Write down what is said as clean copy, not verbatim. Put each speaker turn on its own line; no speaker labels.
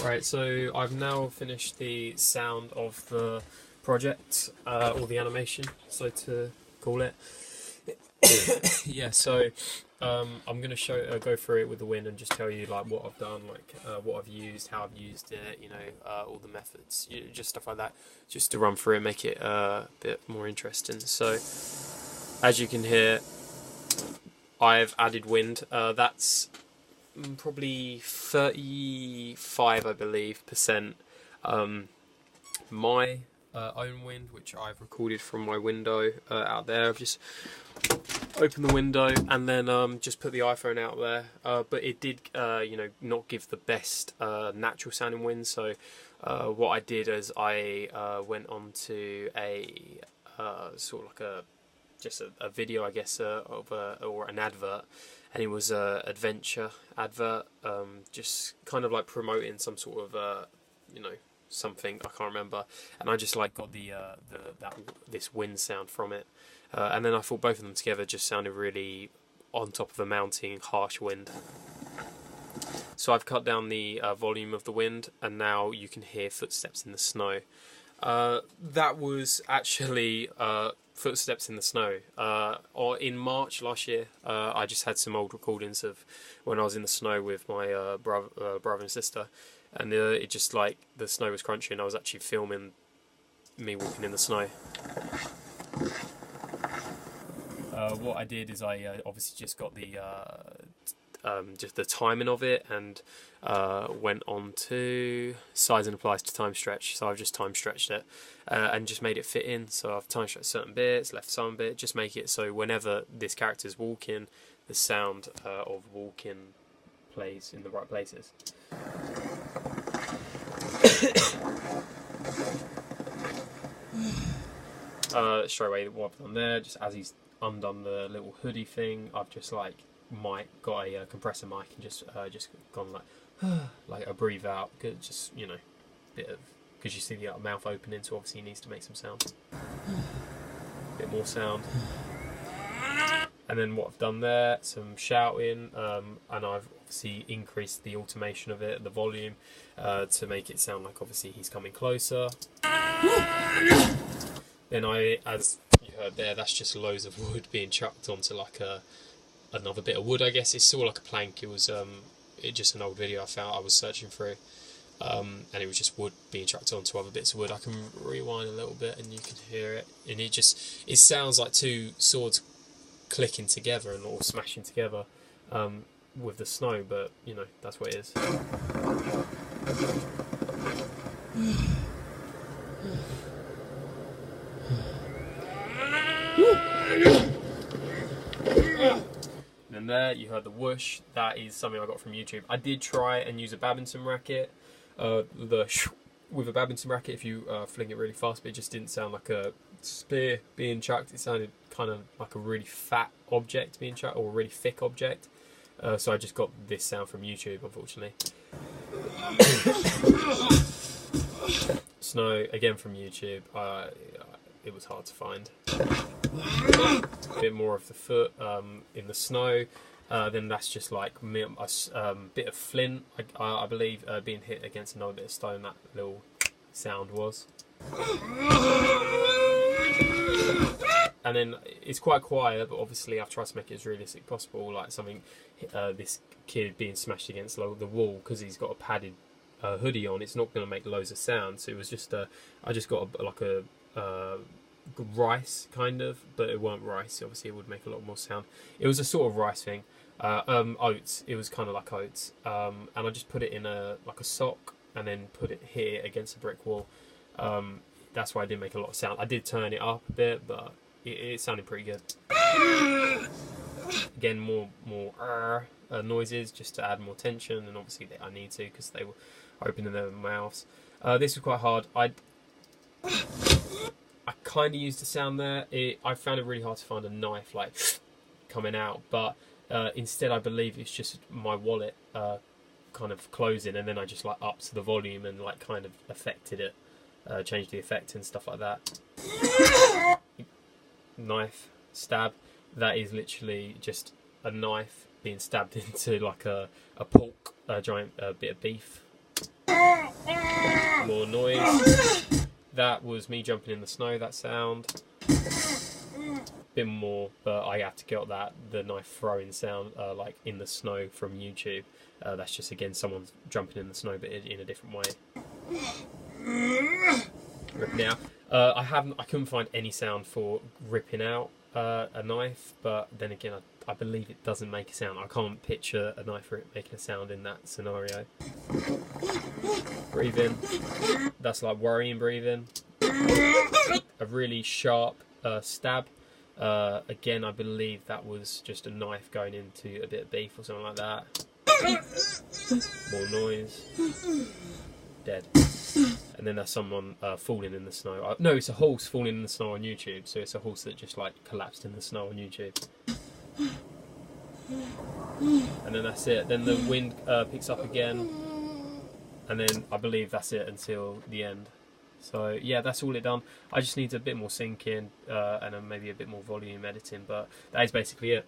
Right, so I've now finished the sound of the project, or the animation, so to call it. Yeah, so I'm gonna go through it with the wind and just tell you like what I've done, like what I've used, how I've used it, all the methods, just stuff like that, just to run through and make it a bit more interesting. So as you can hear, I've added wind. That's probably 35, I believe, percent my own wind, which I've recorded from my window out there. I've just opened the window and then just put the iPhone out there, but it did not give the best natural sounding wind. So what I did is I went on to a sort of like a video, I guess, or an advert, and it was a adventure advert, just kind of like promoting some sort of something, I can't remember, and I just like got this wind sound from it, and then I thought both of them together just sounded really on top of a mounting harsh wind. So I've cut down the volume of the wind, and now you can hear footsteps in the snow. That was actually footsteps in the snow. Or in March last year, I just had some old recordings of when I was in the snow with my brother and sister, and it just like the snow was crunchy, and I was actually filming me walking in the snow. What I did is I obviously just got just the timing of it, and went on to size and applies to time stretch. So I've just time stretched it and just made it fit in. So I've time stretched certain bits, left some bit, just make it so whenever this character's walking, the sound of walking plays in the right places. Straight away, what I've done there, just as he's undone the little hoodie thing, I've just like got a compressor mic and just gone like a breathe out, just bit of, because you see the mouth opening, so obviously he needs to make some sound, bit more sound. And then what I've done there, some shouting, and I've obviously increased the automation of it, the volume, to make it sound like obviously he's coming closer. Then as you heard there, that's just loads of wood being chucked onto like another bit of wood, I guess. It's sort of like a plank. It was just an old video I found, I was searching through, and it was just wood being chucked onto other bits of wood. I can rewind a little bit and you can hear it, and it sounds like two swords clicking together and all smashing together with the snow, but that's what it is. And there you heard the whoosh. That is something I got from YouTube. I did try and use a badminton racket, with a badminton racket if you fling it really fast, but it just didn't sound like a spear being chucked. It sounded kind of like a really fat object being chucked, or a really thick object. So I just got this sound from YouTube, unfortunately. Snow, again from YouTube. It was hard to find. A bit more of the foot in the snow. Then that's just like a bit of flint, I believe, being hit against another bit of stone. That little sound was. And then it's quite quiet, but obviously I've tried to make it as realistic as possible, like something, this kid being smashed against the wall because he's got a padded hoodie on. It's not going to make loads of sound, so it was just I just got a rice kind of, but it weren't rice. Obviously it would make a lot more sound. It was a sort of rice thing, oats. It was kind of like oats, and I just put it in like a sock and then hit it against a brick wall. That's why I didn't make a lot of sound. I did turn it up a bit, but it sounded pretty good. Again, more noises just to add more tension, and obviously I need to because they were opening their mouths. This was quite hard. I kind of used the sound there. I found it really hard to find a knife like coming out, but instead I believe it's just my wallet kind of closing, and then I just like upped the volume and like kind of affected it, changed the effect and stuff like that. Knife stab, that is literally just a knife being stabbed into like a pork, a giant bit of beef. More noise. That was me jumping in the snow, that sound. Bit more, but I have to get the knife throwing sound like in the snow from YouTube. That's just again someone jumping in the snow, but in a different way. Ripping out. I couldn't find any sound for ripping out a knife, but then again, I believe it doesn't make a sound. I can't picture a knife making a sound in that scenario. Breathing. That's like worrying breathing. A really sharp stab. Again, I believe that was just a knife going into a bit of beef or something like that. More noise. Dead. And then there's someone falling in the snow. No, it's a horse falling in the snow on YouTube. So it's a horse that just like collapsed in the snow on YouTube. And then that's it. Then the wind picks up again. And then I believe that's it until the end. So yeah, that's all it done. I just need a bit more syncing and then maybe a bit more volume editing, but that is basically it.